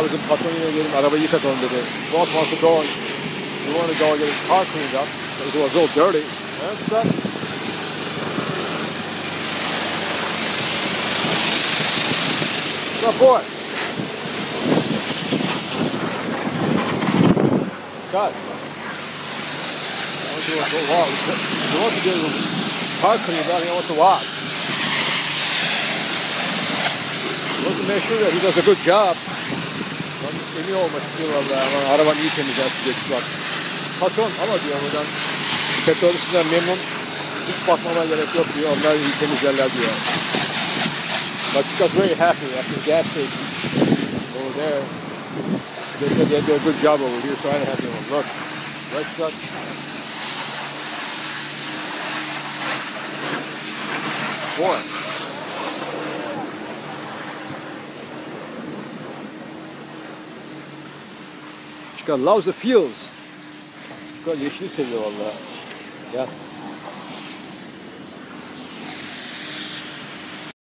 Bizim patron yine gelin arabayı yıkatalım dedi. Boss wants to go. We want to go get his car cleaned up. It was all dirty. That's that. What's up, boy? God. He wants to get his car cleaned up. He wants to walk. He wants to make sure that he does a good job. Emin olmak istiyor vallahi. Arabanı iyi temizlensin diye bak. Patron ama diyor buradan petrolcüden memnun. Hiç bakmama gerek yok diyor. Onlar iyi temizlerler diyor. But he got very happy at the gas station over there. They said they did a good job over here, so I had to look. Right shot. Boy. Cukulat loves the fields. Cukulat yeşili seviyor vallahi. Ya.